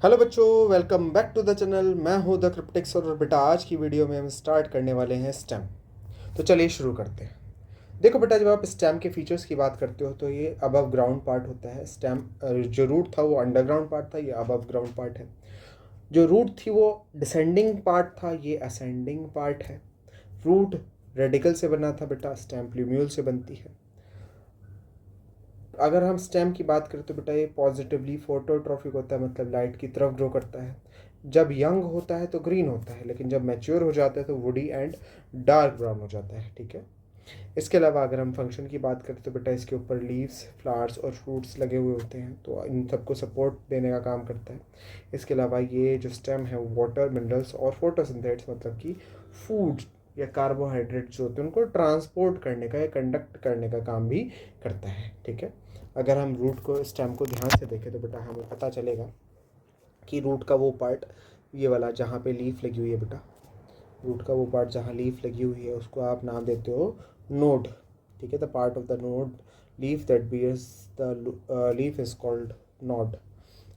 Hello बच्चों, welcome back to the channel. मैं हूं द क्रिप्टिक्स और बेटा आज की वीडियो में हम स्टार्ट करने वाले हैं स्टेम। तो चलिए शुरू करते हैं। देखो बेटा, जब आप स्टेम के फीचर्स की बात करते हो तो ये अबव ग्राउंड पार्ट होता है। स्टेम जो रूट था वो अंडरग्राउंड पार्ट था, ये अबव ग्राउंड पार्ट है। जो रूट थी वो डिसेंडिंग पार्ट था, ये असेंडिंग पार्ट है। रूट रेडिकल से बना था बेटा, स्टेम प्लूम्यूल से बनती है। अगर हम स्टेम की बात करें तो बेटा ये पॉजिटिवली फोटोट्रॉफिक होता है, मतलब लाइट की तरफ ग्रो करता है। जब यंग होता है तो ग्रीन होता है, लेकिन जब मैच्योर हो जाता है तो वुडी एंड डार्क ब्राउन हो जाता है। ठीक है। इसके अलावा अगर हम फंक्शन की बात करें तो बेटा इसके ऊपर लीव्स, फ्लावर्स और फ्रूट्स लगे हुए होते हैं, तो इन सबको सपोर्ट देने का काम करता है। इसके अलावा ये जो स्टेम है वाटर, मिनरल्स और फोटोसिंथेट्स मतलब कि फूड या कार्बोहाइड्रेट जो होते हैं उनको ट्रांसपोर्ट करने का या कंडक्ट करने का काम भी करता है। ठीक है। अगर हम रूट को, स्टेम को ध्यान से देखें तो बेटा हमें पता चलेगा कि रूट का वो पार्ट, ये वाला जहाँ पे लीफ लगी हुई है बेटा, रूट का वो पार्ट जहाँ लीफ लगी हुई है उसको आप नाम देते हो नोड। ठीक है। The part of the node leaf that bears the leaf is called node.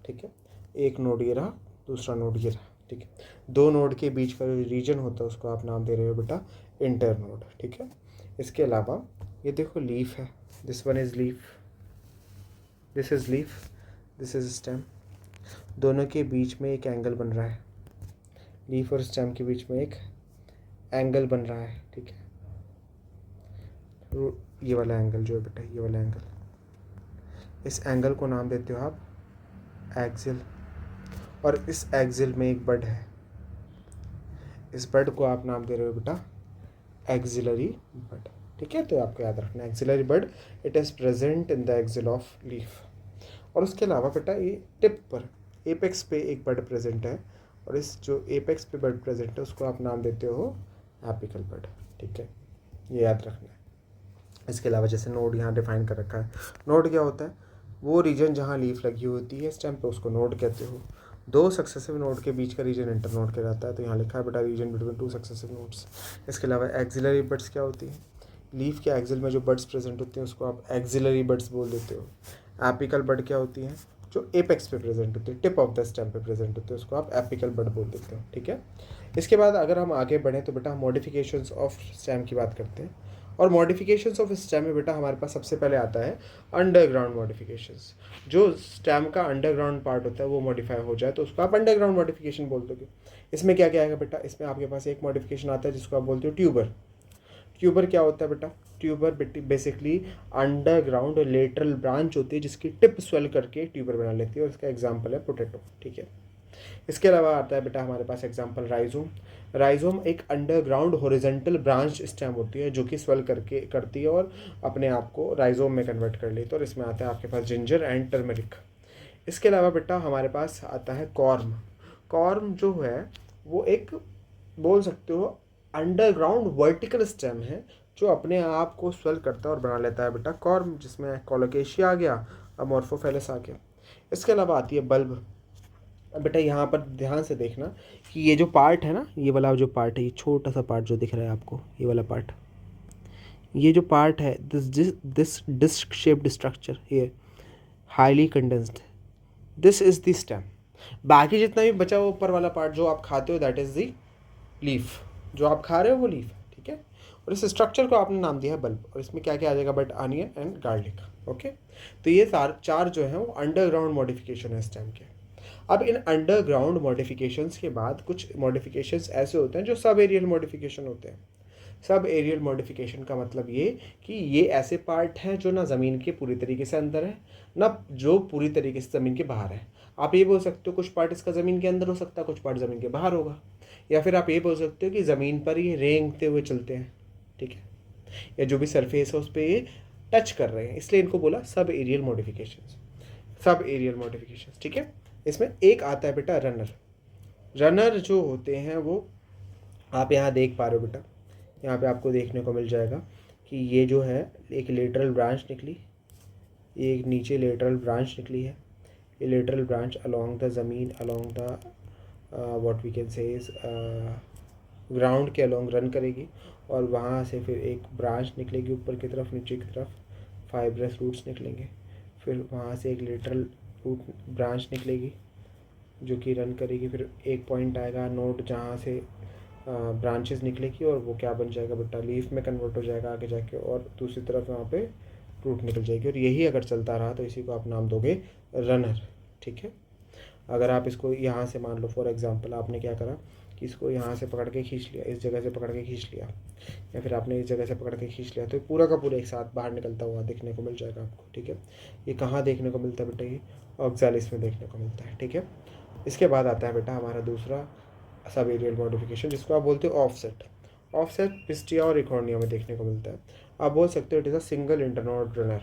ठीक है। एक नोड ये रहा, दूसरा नोड ये रहा। ठीक है। दो नोड के बीच का जो रीजन होता है उसको आप नाम दे रहे हो बेटा इंटर नोड। ठीक है। इसके अलावा ये देखो लीफ है, this one is leaf, this is leaf, this is stem. दोनों के बीच में एक एंगल बन रहा है, लीफ और स्टेम के बीच में एक एंगल बन रहा है। ठीक है। ये वाला एंगल जो है बेटा, ये वाला एंगल, इस एंगल को नाम देते हो आप एक्सिल। और इस एक्सिल में एक बड है, इस बड को आप नाम दे रहे हो बेटा एक्सिलरी बड। ठीक है। तो आपको याद रखना है axillary bud, it is present in the axil of leaf. और उसके अलावा बेटा ये टिप पर, एपेक्स पे एक बड प्रेजेंट है, और इस जो एपेक्स पे बड प्रेजेंट है उसको आप नाम देते हो एपिकल बड। ठीक है। ये याद रखना है। इसके अलावा जैसे नोड यहाँ डिफाइन कर रखा है, नोड क्या होता है, वो रीजन जहाँ लीफ लगी होती है स्टेम पे उसको नोड कहते हो। दो सक्सेसिव नोड के बीच का रीजन इंटर नोड कहलाता है। तो यहाँ लिखा है बेटा region between two successive nodes. इसके अलावा एक्सिलरी बड्स क्या होती है, लीफ के एक्सिल में जो बड्स प्रेजेंट होते हैं उसको आप एक्सिलरी बड्स बोल देते हो। एपिकल बड क्या होती है, जो एपेक्स पे प्रेजेंट होती है, टिप ऑफ द स्टेम पे प्रेजेंट होते हैं, उसको आप एपिकल बड बोल देते हो। ठीक है। इसके बाद अगर हम आगे बढ़ें तो बेटा मॉडिफिकेशंस ऑफ स्टेम की बात करते हैं। और मॉडिफिकेशंस ऑफ स्टेम में बेटा हमारे पास सबसे पहले आता है अंडरग्राउंड मॉडिफिकेशंस। जो स्टेम का अंडरग्राउंड पार्ट होता है वो मॉडिफाई हो जाए तो उसको आप अंडरग्राउंड मॉडिफिकेशन बोल दोगे। इसमें क्या क्या आएगा बेटा, इसमें आपके पास एक मॉडिफिकेशन आता है जिसको आप बोलते हो ट्यूबर। ट्यूबर क्या होता है बेटा, tuber basically underground lateral branch होती है जिसकी टिप स्वेल करके ट्यूबर बना लेती है, और इसका एग्जाम्पल है पोटैटो। ठीक है। इसके अलावा आता है बेटा हमारे पास एग्जांपल राइजोम। राइजोम एक अंडरग्राउंड हॉरिजॉन्टल ब्रांच स्टेम होती है जो कि स्वेल करके करती है और अपने आप को राइजोम में कन्वर्ट कर लेती है, और इसमें आता है आपके पास जिंजर एंड टर्मरिक। इसके अलावा बेटा हमारे पास आता है कॉर्म। कॉर्म जो है वो एक, बोल सकते हो, अंडरग्राउंड वर्टिकल स्टेम है जो अपने आप को स्वेल करता है और बना लेता है बेटा कॉर्म, जिसमें कोलोकेशिया आ गया, अमोर्फोफेलस आ गया। इसके अलावा आती है बल्ब। बेटा यहाँ पर ध्यान से देखना कि ये जो पार्ट है ना, ये वाला जो पार्ट है, ये छोटा सा पार्ट जो दिख रहा है आपको, ये वाला पार्ट, ये जो पार्ट है, दिस डिस्क शेप्ड स्ट्रक्चर ये highly condensed, this is the stem. बाकी जितना भी बचा हुआ ऊपर वाला पार्ट जो आप खाते हो दैट इज द लीफ, जो आप खा रहे हो वो लीफ है। ठीक है। और इस स्ट्रक्चर को आपने नाम दिया है बल्ब, और इसमें क्या क्या आ जाएगा but onion and garlic. Okay. तो ये चार जो है वो अंडरग्राउंड मॉडिफिकेशन है स्टेम के। अब इन अंडरग्राउंड मॉडिफिकेशंस के बाद कुछ मॉडिफिकेशंस ऐसे होते हैं जो सब एरियल मॉडिफिकेशन होते हैं। सब एरियल मॉडिफिकेशन का मतलब ये कि ये ऐसे पार्ट हैं जो ना ज़मीन के पूरी तरीके से अंदर है, ना जो पूरी तरीके से ज़मीन के बाहर है। आप ये बोल सकते हो कुछ पार्ट इसका ज़मीन के अंदर हो सकता है, कुछ पार्ट ज़मीन के बाहर होगा। या फिर आप ये बोल सकते हो कि ज़मीन पर ये रेंगते हुए चलते हैं। ठीक है। या जो भी सरफेस है उस पर ये टच कर रहे हैं, इसलिए इनको बोला सब एरियल मॉडिफिकेशन। सब एरियल मॉडिफिकेशन। ठीक है। इसमें एक आता है बेटा रनर। रनर जो होते हैं वो आप यहाँ देख पा रहे हो बेटा, यहाँ पे आपको देखने को मिल जाएगा कि ये जो है एक लेटरल ब्रांच निकली, ये एक नीचे लेटरल ब्रांच निकली है। ये लेटरल ब्रांच अलोंग द ज़मीन, along the what we can say is ground के अलोंग रन करेगी, और वहाँ से फिर एक ब्रांच निकलेगी ऊपर की तरफ, नीचे की तरफ फाइब्रस रूट्स निकलेंगे। फिर वहाँ से एक लेटरल रूट ब्रांच निकलेगी, जो कि रन करेगी, फिर एक पॉइंट आएगा नोड जहाँ से ब्रांचेस निकलेगी और वो क्या बन जाएगा बेटा, लीफ में कन्वर्ट हो जाएगा आगे जाके, और दूसरी तरफ वहाँ पे रूट निकल जाएगी। और यही अगर चलता रहा तो इसी को आप नाम दोगे रनर। ठीक है, अगर आप इसको यहाँ से मान लो फॉर एग्जांपल आपने क्या करा कि इसको यहाँ से पकड़ के खींच लिया, इस जगह से पकड़ के खींच लिया, या फिर आपने इस जगह से पकड़ के खींच लिया, तो पूरा का पूरा एक साथ बाहर निकलता हुआ देखने को मिल जाएगा आपको। ठीक है, ये कहाँ देखने को मिलता है बेटा, ये ऑक्सैलिस में देखने को मिलता है। ठीक है, इसके बाद आता है बेटा हमारा दूसरा सब एरियल मॉडिफिकेशन जिसको आप बोलते हो ऑफसेट। ऑफसेट पिस्टिया और इकोर्निया में देखने को मिलता है। आप बोल सकते हो it is a single internode runner.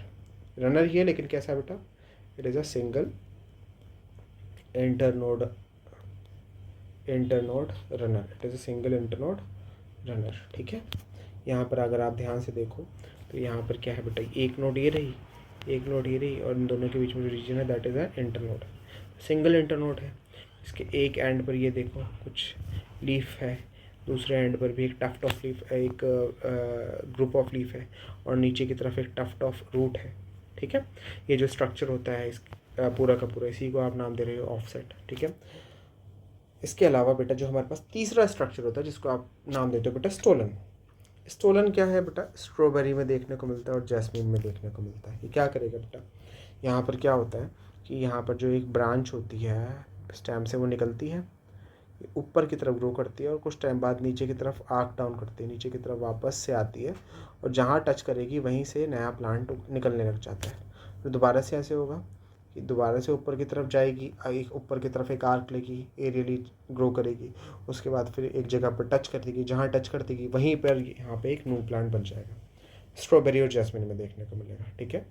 Runner ही है लेकिन कैसा है बेटा, it is a single internode runner, it is a single internode runner. ठीक है, यहाँ पर अगर आप ध्यान से देखो तो यहाँ पर क्या है बेटा, एक नोड ये रही, एक नोड ये रही, और इन दोनों के बीच में जो रीजन है that is a internode, single internode है। इसके एक एंड पर ये देखो कुछ लीफ है, दूसरे एंड पर भी एक टफ्ट ऑफ लीफ, एक ग्रुप ऑफ लीफ है, और नीचे की तरफ एक टफ्ट ऑफ रूट है। ठीक है, ये जो स्ट्रक्चर होता है इस पूरा का पूरा, इसी को आप नाम दे रहे हो ऑफसेट। ठीक है, इसके अलावा बेटा जो हमारे पास तीसरा स्ट्रक्चर होता है जिसको आप नाम देते हो बेटा स्टोलन। स्टोलन क्या है बेटा, स्ट्रॉबेरी में देखने को मिलता है और जैस्मीन में देखने को मिलता है। ये क्या करेगा बेटा, यहाँ पर क्या होता है कि यहाँ पर जो एक ब्रांच होती है स्टेम से वो निकलती है, ऊपर की तरफ ग्रो करती है, और कुछ टाइम बाद नीचे की तरफ आर्क डाउन करती है, नीचे की तरफ वापस से आती है, और जहाँ टच करेगी वहीं से नया प्लांट निकलने लग जाता है। फिर दोबारा से ऐसे होगा कि दोबारा से ऊपर की तरफ जाएगी, एक ऊपर की तरफ एक आर्क लेगी, एरियली ग्रो करेगी, उसके बाद फिर एक जगह पर टच कर देगी, जहाँ टच कर देगी वहीं पर यहाँ पे एक न्यू प्लांट बन जाएगा। स्ट्रॉबेरी और जैस्मिन में देखने को मिलेगा। ठीक है,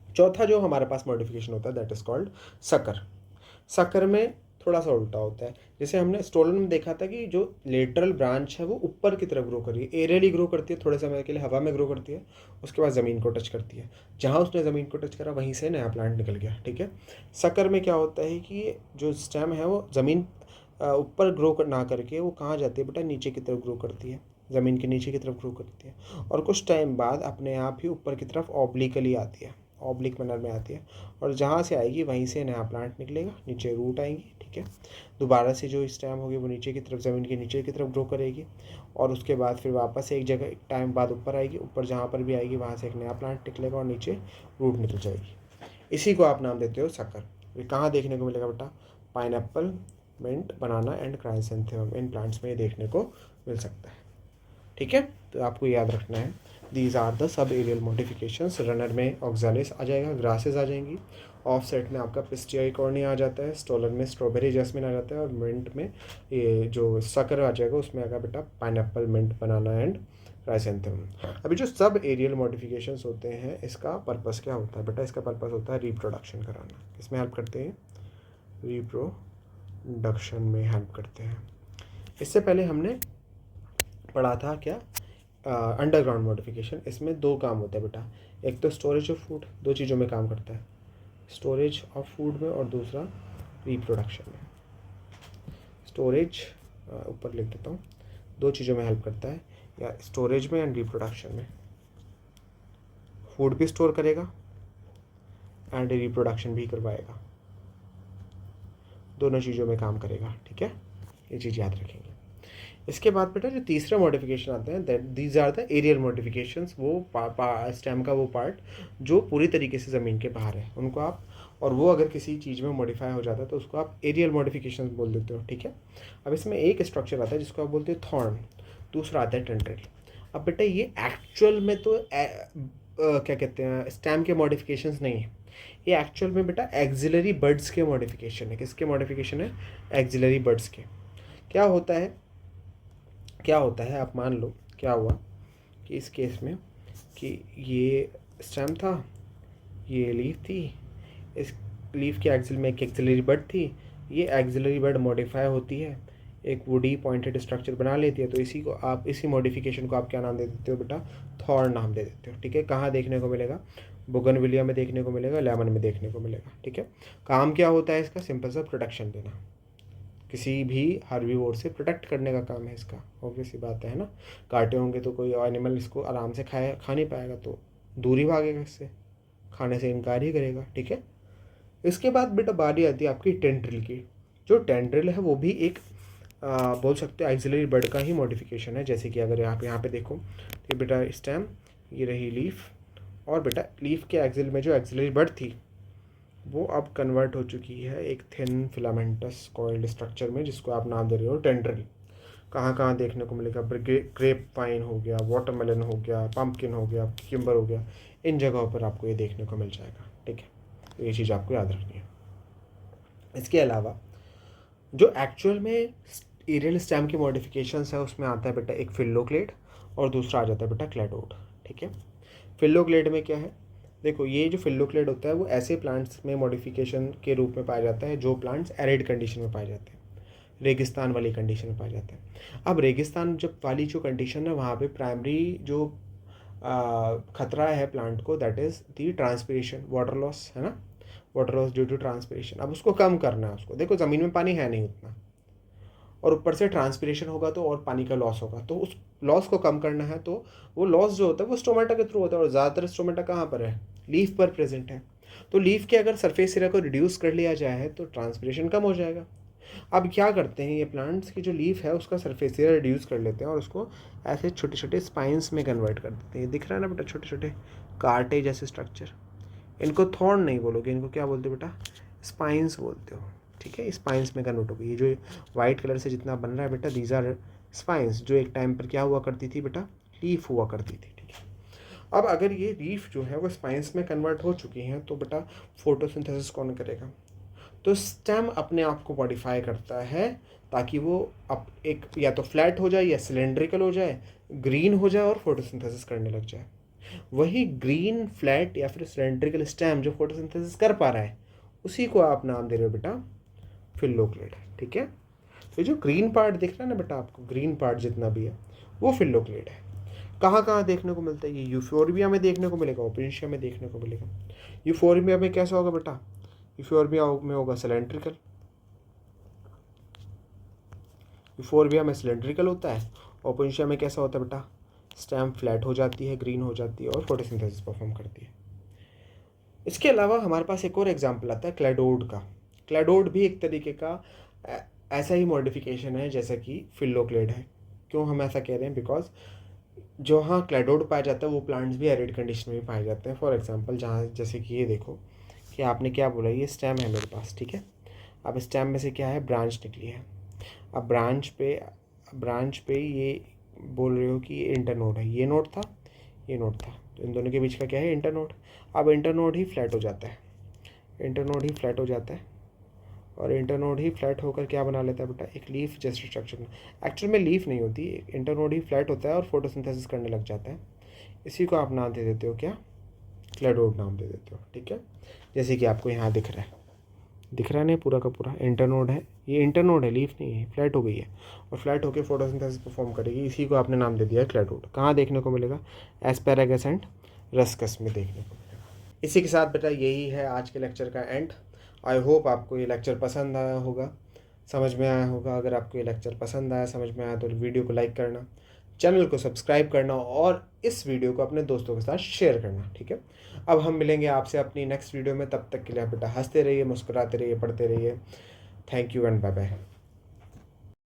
चौथा जो हमारे पास मॉडिफिकेशन होता है that is called sucker. Sucker में थोड़ा सा उल्टा होता है, जैसे हमने स्टोलन में देखा था कि जो लेटरल ब्रांच है वो ऊपर की तरफ ग्रो कर रही है, एरियली ग्रो करती है, थोड़े समय के लिए हवा में ग्रो करती है, उसके बाद ज़मीन को टच करती है, जहाँ उसने ज़मीन को टच करा वहीं से नया प्लांट निकल गया। ठीक है, सकर में क्या होता है कि जो स्टेम है वो ज़मीन ऊपर ग्रो ना करके वो कहाँ जाती है बेटा, नीचे की तरफ ग्रो करती है, ज़मीन के नीचे की तरफ ग्रो करती है, और कुछ टाइम बाद अपने आप ही ऊपर की तरफ ऑब्लिकली आती है, ऑब्लिक मैनर में आती है, और जहाँ से आएगी वहीं से नया प्लांट निकलेगा, नीचे रूट आएंगी। ठीक है, दोबारा से जो स्टेम होगी वो नीचे की तरफ, ज़मीन के नीचे की तरफ ग्रो करेगी, और उसके बाद फिर वापस एक जगह एक टाइम बाद ऊपर आएगी, ऊपर जहाँ पर भी आएगी वहाँ से एक नया प्लांट निकलेगा और नीचे रूट निकल जाएगी। इसी को आप नाम देते हो सकर। ये कहाँ देखने को मिलेगा बेटा, pineapple, mint, banana and chrysanthemum, इन प्लांट्स में ये देखने को मिल सकता है। ठीक है, तो आपको याद रखना है these are the sub aerial modifications. Runner में ऑक्सैलिस आ जाएगा, ग्रासेस आ जाएंगी, ऑफसेट में आपका पिस्टिया इकोर्निया आ जाता है, स्टोलन में स्ट्रॉबेरी जैस्मिन आ जाता है, और मिंट में ये जो सकर आ जाएगा उसमें आएगा बेटा pineapple, mint, banana and chrysanthemum. अभी जो सब एरियल मॉडिफिकेशंस होते हैं इसका पर्पस क्या होता है बेटा, इसका पर्पस होता है रिप्रोडक्शन कराना। इसमें हेल्प करते हैं, रिप्रोडक्शन में हेल्प करते हैं। इससे पहले हमने पढ़ा था क्या, अंडरग्राउंड मॉडिफिकेशन। इसमें दो काम होता है बेटा, एक तो स्टोरेज ऑफ फूड, दो चीज़ों में काम करता है, स्टोरेज ऑफ फूड में, और दूसरा रिप्रोडक्शन में। स्टोरेज ऊपर लिख देता हूँ, दो चीज़ों में हेल्प करता है, या स्टोरेज में एंड रिप्रोडक्शन में। फूड भी स्टोर करेगा एंड रिप्रोडक्शन भी करवाएगा, दोनों चीज़ों में काम करेगा। ठीक है, ये चीज़ याद रखेंगे। इसके बाद बेटा जो तीसरा मॉडिफिकेशन आता है that these are the aerial modifications, वो स्टेम का वो पार्ट जो पूरी तरीके से ज़मीन के बाहर है उनको आप, और वो अगर किसी चीज़ में मॉडिफाई हो जाता है तो उसको आप एरियल मॉडिफिकेशन बोल देते हो। ठीक है, अब इसमें एक स्ट्रक्चर आता है जिसको आप बोलते हो थॉर्न, दूसरा आता है टेंड्रिल। अब बेटा ये एक्चुअल में तो क्या कहते हैं स्टेम के मॉडिफिकेशंस नहीं है, ये एक्चुअल में बेटा एक्सिलरी बर्ड्स के मॉडिफिकेशन है। किसके मॉडिफिकेशन है, एक्सिलरी बर्ड्स के। क्या होता है, क्या होता है आप मान लो क्या हुआ कि इस केस में कि ये स्टेम था, ये लीफ थी, इस लीफ के एक्सिल में एक एक्सिलरी बड थी, ये एक्सिलरी बड मॉडिफाई होती है, एक वुडी पॉइंटेड स्ट्रक्चर बना लेती है, तो इसी को आप, इसी मॉडिफिकेशन को आप क्या नाम दे देते हो बेटा, थॉर्न नाम दे देते हो। ठीक है, कहाँ देखने को मिलेगा, बोगनविलिया में देखने को मिलेगा, लेमन में देखने को मिलेगा। ठीक है, काम क्या होता है इसका, सिंपल सा प्रोटेक्शन देना, किसी भी हार्बीवोर से प्रोटेक्ट करने का काम है इसका। ऑब्वियस सी बात है ना, काटे होंगे तो कोई एनिमल इसको आराम से खा नहीं पाएगा, तो दूर ही भागेगा, इससे खाने से इनकार ही करेगा। ठीक है, इसके बाद बेटा बारी आती है आपकी टेंड्रिल की। जो टेंड्रिल है वो भी एक बोल सकते हो एक्सिलरी बर्ड का ही मॉडिफिकेशन है। जैसे कि अगर आप यहाँ पे देखो ये बेटा स्टेम, ये रही लीफ, और बेटा लीफ के एक्सिल में जो एक्सिलरी बर्ड थी वो अब कन्वर्ट हो चुकी है एक थिन फिलामेंटस कॉइल्ड स्ट्रक्चर में, जिसको आप नाम दे रहे हो टेंड्रिल। कहाँ कहाँ देखने को मिलेगा, ग्रेप पाइन हो गया, वाटरमेलन हो गया, पम्पकिन हो गया, किम्बर हो गया, इन जगहों पर आपको ये देखने को मिल जाएगा। ठीक है, तो ये चीज़ आपको याद रखनी है। इसके अलावा जो एक्चुअल में एरियल स्टेम की मॉडिफिकेशंस है उसमें आता है बेटा एक फिल्लोक्लेड और दूसरा आ जाता है बेटा क्लैडोड। ठीक है, फिल्लोक्लेड में क्या है, देखो ये जो फिल्लोक्लेड होता है वो ऐसे प्लांट्स में मॉडिफिकेशन के रूप में पाया जाता है जो प्लांट्स एरिड कंडीशन में पाए जाते हैं, रेगिस्तान वाली कंडीशन में पाए जाते हैं। अब रेगिस्तान जब वाली जो कंडीशन है वहाँ पे प्राइमरी जो खतरा है प्लांट को, that is the transpiration, water loss है ना, water loss due to transpiration. अब उसको कम करना है उसको, देखो ज़मीन में पानी है नहीं उतना, और ऊपर से ट्रांसपिरेशन होगा तो और पानी का लॉस होगा, तो उस लॉस को कम करना है। तो वो लॉस जो होता है वो स्टोमेटा के थ्रू होता है, और ज़्यादातर स्टोमेटा कहाँ पर है, लीफ पर प्रेजेंट है। तो लीफ के अगर सरफेस एरिया को रिड्यूस कर लिया जाए तो ट्रांसपिरेशन कम हो जाएगा। अब क्या करते हैं ये प्लांट्स की जो लीफ है उसका सरफेस एरिया रिड्यूस कर लेते हैं और उसको ऐसे छोटे छोटे स्पाइंस में कन्वर्ट कर देते हैं। ये दिख रहा है ना बेटा, छोटे छोटे कांटे जैसे स्ट्रक्चर। इनको थॉर्न नहीं बोलोगे, इनको क्या बोलते हो बेटा, स्पाइंस बोलते हो। ठीक है, स्पाइंस में कन्वर्ट होगी। ये जो वाइट कलर से जितना बन रहा है बेटा, दीज आर स्पाइंस, जो एक टाइम पर क्या हुआ करती थी बेटा, लीफ हुआ करती थी। ठीक है, अब अगर ये लीफ जो है वो स्पाइंस में कन्वर्ट हो चुकी हैं तो बेटा फोटोसिंथेसिस कौन करेगा, तो स्टेम अपने आप को मॉडिफाई करता है ताकि वो अब एक या तो फ्लैट हो जाए या सिलेंड्रिकल हो जाए, ग्रीन हो जाए और फोटोसिंथेसिस करने लग जाए। वही ग्रीन, फ्लैट या फिर सिलेंड्रिकल स्टेम जो फोटोसिंथेसिस कर पा रहा है उसी को आप नाम दे रहे हो बेटा फिल्लोक्लेड। ठीक है, तो जो ग्रीन पार्ट दिख रहा है ना बेटा आपको, ग्रीन पार्ट जितना भी है वो फिल्लोक्लेड है। कहाँ कहाँ देखने को मिलता है, ये यूफोर्बिया में देखने को मिलेगा, ओपिनिशिया में देखने को मिलेगा। यूफोर्बिया में कैसा होगा बेटा, यूफोर्बिया में होगा सिलेंड्रिकल, यूफोर्बिया में सिलेंड्रिकल होता है। ओपिनिशिया में कैसा होता है बेटा, स्टेम फ्लैट हो जाती है, ग्रीन हो जाती है और फोटोसिंथेसिस परफॉर्म करती है। इसके अलावा हमारे पास एक और एग्जाम्पल आता है क्लैडोड का। क्लैडोड भी एक तरीके का ऐसा ही मॉडिफिकेशन है जैसा कि फिल्लोक्लेड है। क्यों हम ऐसा कह रहे हैं, बिकॉज जहाँ क्लैडोड पाया जाता है वो प्लांट्स भी एरिड कंडीशन में भी पाए जाते हैं। फॉर एग्जांपल जहाँ जैसे कि ये देखो कि आपने क्या बोला, ये स्टेम है मेरे पास। ठीक है, अब स्टेम में से क्या है, ब्रांच निकली है। अब ब्रांच पे ये बोल रहे हो कि ये इंटरनोड है, ये नोड था, ये नोड था, तो इन दोनों के बीच का क्या है, इंटरनोड। अब इंटरनोड ही फ्लैट हो जाता है, इंटरनोड ही फ्लैट हो जाता है, और इंटरनोड ही फ्लैट होकर क्या बना लेता है बेटा, एक लीफ जैसे स्ट्रक्चर में। एक्चुअल में लीफ नहीं होती, इंटरनोड ही फ्लैट होता है और फोटोसिंथेसिस करने लग जाता है। इसी को आप नाम दे देते हो क्या, क्लैडोड नाम दे देते हो। ठीक है, जैसे कि आपको यहाँ दिख रहा है, दिख रहा है नहीं, पूरा का पूरा इंटरनोड है, ये इंटरनोड है, लीफ नहीं है, फ्लैट हो गई है और फ्लैट होकर फोटोसिंथेसिस परफॉर्म करेगी। इसी को आपने नाम दे दिया है क्लैडोड। कहाँ देखने को मिलेगा, एस्पैरागस एंड रस्कस में देखने को मिलेगा। इसी के साथ बेटा यही है आज के लेक्चर का एंड। आई होप आपको ये लेक्चर पसंद आया होगा, समझ में आया होगा। अगर आपको ये लेक्चर पसंद आया, समझ में आया, तो वीडियो को लाइक करना, चैनल को सब्सक्राइब करना और इस वीडियो को अपने दोस्तों के साथ शेयर करना। ठीक है, अब हम मिलेंगे आपसे अपनी नेक्स्ट वीडियो में। तब तक के लिए बेटा हंसते रहिए, मुस्कुराते रहिए, पढ़ते रहिए। Thank you and bye bye.